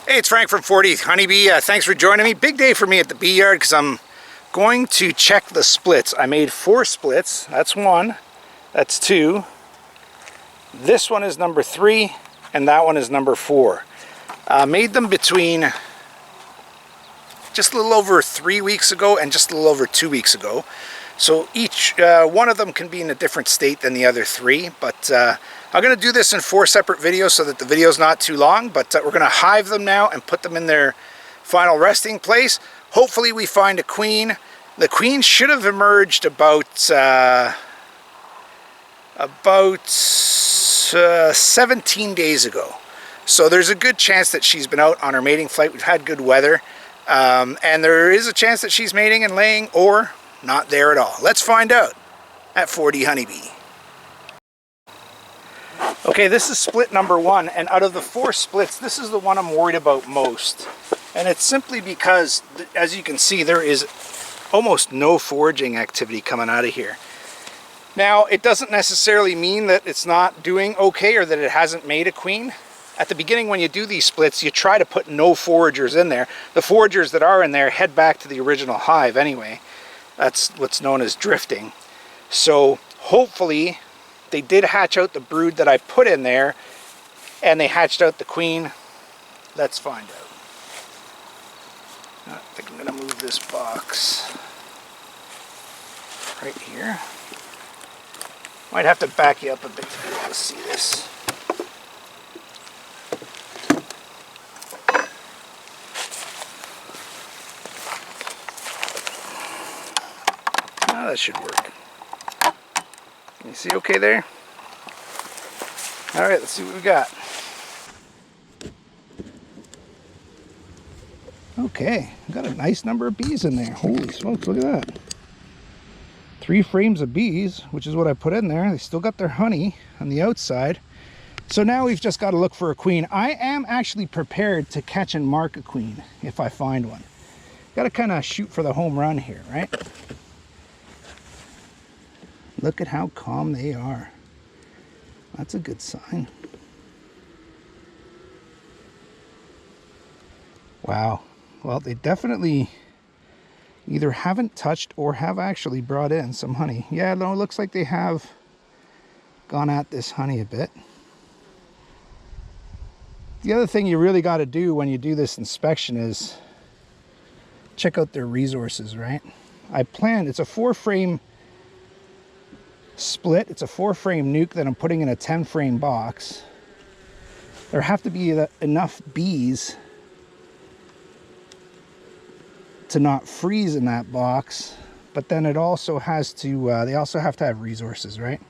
Hey, it's Frank from 40 Honeybee. Thanks for joining me. Big day for me at the bee yard because I'm going to check the splits. I made 4 splits. That's 1. That's 2. This one is number 3, and that one is number 4. Made them between just a little over 3 weeks ago and just a little over 2 weeks ago. So each one of them can be in a different state than the other 3, but I'm going to do this in 4 separate videos so that the video is not too long, but we're going to hive them now and put them in their final resting place. Hopefully we find a queen. The queen should have emerged about 17 days ago. So there's a good chance that she's been out on her mating flight. We've had good weather, and there is a chance that she's mating and laying, or not there at all. Let's find out at 40 Honeybee. Okay, this is split number 1, and out of the 4 splits, this is the one I'm worried about most. And it's simply because, as you can see, there is almost no foraging activity coming out of here. Now, it doesn't necessarily mean that it's not doing okay or that it hasn't made a queen. At the beginning, when you do these splits, you try to put no foragers in there. The foragers that are in there head back to the original hive anyway. That's what's known as drifting. So hopefully they did hatch out the brood that I put in there, and they hatched out the queen. Let's find out. I think I'm going to move this box right here. Might have to back you up a bit to be able to see this. That should work. Can you see okay there? Alright, let's see what we got. Okay, got a nice number of bees in there. Holy smokes, look at that. 3 frames of bees, which is what I put in there. They still got their honey on the outside. So now we've just got to look for a queen. I am actually prepared to catch and mark a queen if I find one. Got to kind of shoot for the home run here, right? Look at how calm they are. That's a good sign. Wow. Well, they definitely either haven't touched or have actually brought in some honey. Yeah, no, it looks like they have gone at this honey a bit. The other thing you really got to do when you do this inspection is check out their resources, right? I planned, it's a 4-frame split. It's a 4-frame nuke that I'm putting in a 10-frame box. There have to be enough bees to not freeze in that box, but then it also has to they also have to have resources, right?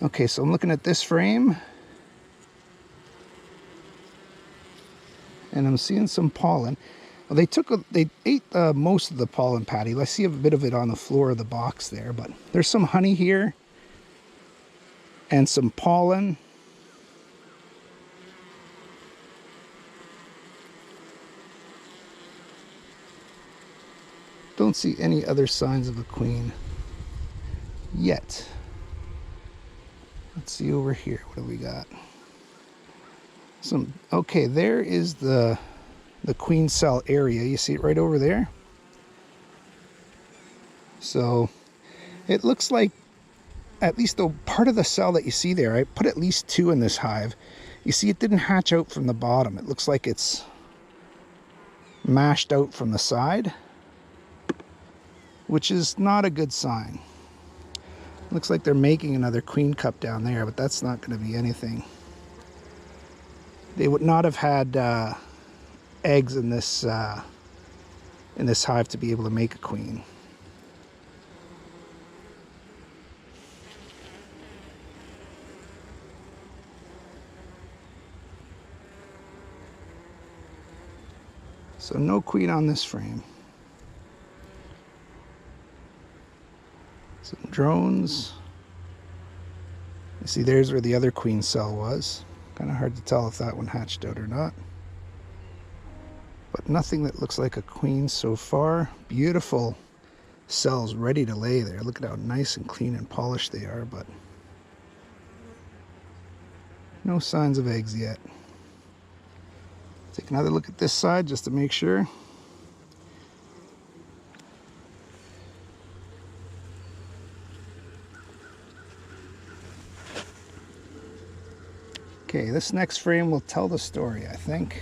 Okay, so I'm looking at this frame and I'm seeing some pollen. Well, they ate most of the pollen patty. I see a bit of it on the floor of the box there, but there's some honey here and some pollen. Don't see any other signs of a queen yet. Let's see over here. What do we got? Okay, there is the queen cell area. You see it right over there? So it looks like at least the part of the cell that you see there, I put at least 2 in this hive. You see it didn't hatch out from the bottom. It looks like it's mashed out from the side, which is not a good sign. Looks like they're making another queen cup down there, but that's not going to be anything. They would not have had eggs in this hive to be able to make a queen. So no queen on this frame. Some drones. You see, there's where the other queen cell was. Kind of hard to tell if that one hatched out or not. But nothing that looks like a queen so far. Beautiful cells ready to lay there. Look at how nice and clean and polished they are, but no signs of eggs yet. Take another look at this side just to make sure. Okay, this next frame will tell the story, I think.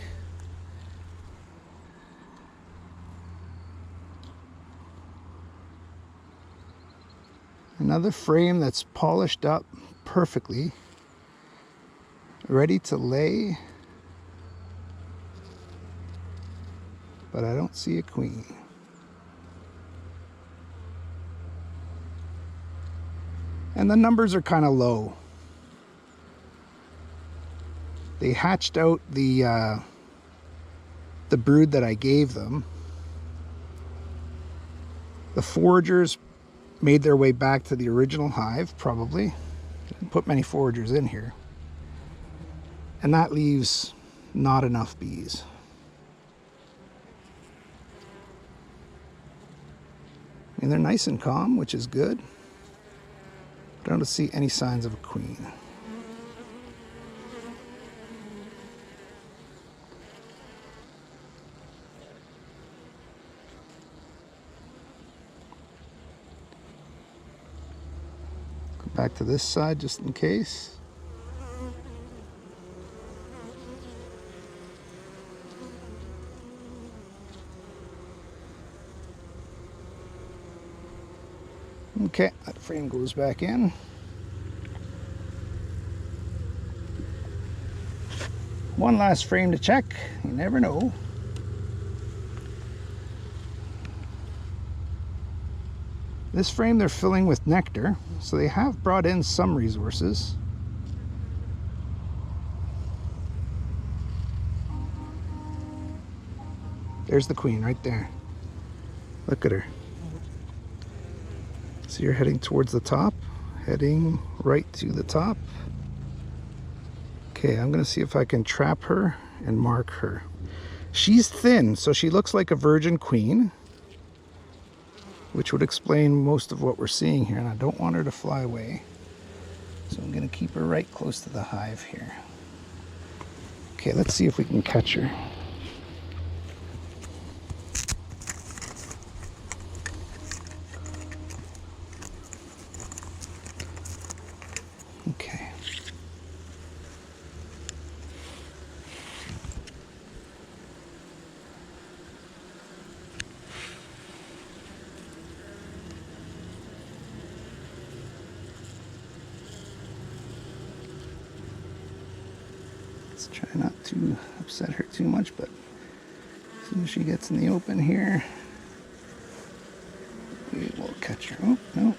Another frame that's polished up perfectly, ready to lay, but I don't see a queen. And the numbers are kind of low. They hatched out the brood that I gave them. The foragers made their way back to the original hive, probably. Didn't put many foragers in here. And that leaves not enough bees. And they're nice and calm, which is good. But I don't see any signs of a queen. Go back to this side just in case. Okay, that frame goes back in. One last frame to check. You never know. This frame they're filling with nectar, so they have brought in some resources. There's the queen right there. Look at her. So you're heading towards the top, heading right to the top. Okay, I'm gonna see if I can trap her and mark her. She's thin, so she looks like a virgin queen, which would explain most of what we're seeing here, and I don't want her to fly away. So I'm gonna keep her right close to the hive here. Okay, let's see if we can catch her. Okay. Let's try not to upset her too much, but as soon as she gets in the open here, we will catch her. Oh, no.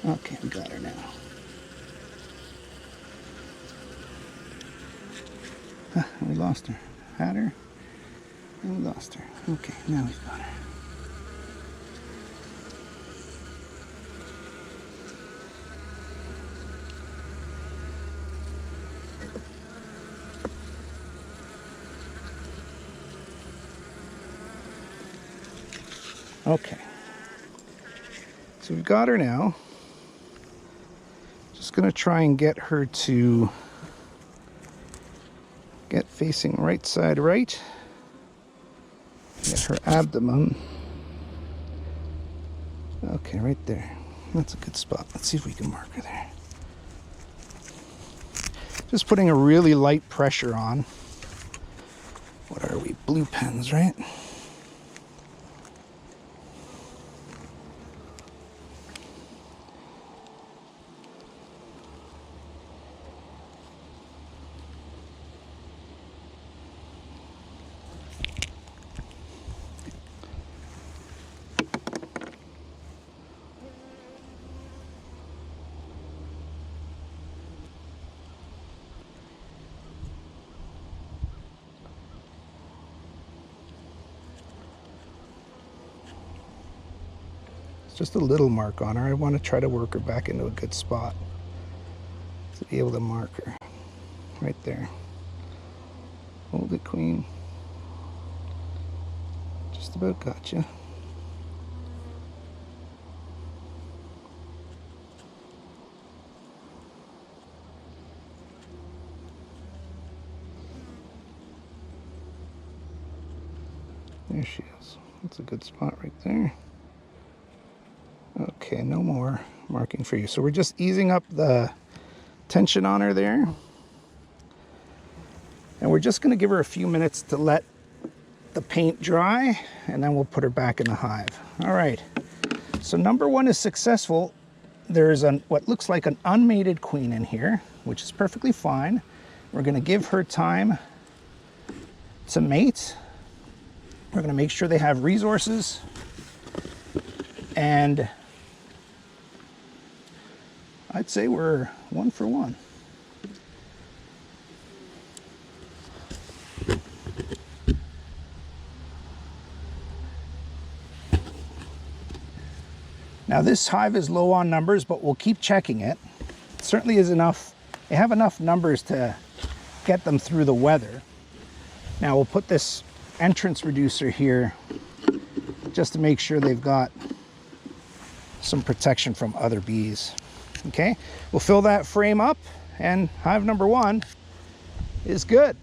Okay, we got her now. We lost her. Had her, and we lost her. Okay, now we've got her. Okay, so we've got her now. Just gonna try and get her to get facing right side right. Get her abdomen. Okay, right there. That's a good spot. Let's see if we can mark her there. Just putting a really light pressure on. What are we? Blue pens, right? Just a little mark on her. I want to try to work her back into a good spot to be able to mark her. Right there. Hold it, queen. Just about got you. There she is. That's a good spot right there. Okay, no more marking for you. So we're just easing up the tension on her there. And we're just going to give her a few minutes to let the paint dry, and then we'll put her back in the hive. All right, so number one is successful. There's what looks like an unmated queen in here, which is perfectly fine. We're going to give her time to mate. We're going to make sure they have resources, and I'd say we're 1 for 1. Now this hive is low on numbers, but we'll keep checking it. It certainly is enough. They have enough numbers to get them through the weather. Now we'll put this entrance reducer here just to make sure they've got some protection from other bees. Okay, we'll fill that frame up, and hive number 1 is good.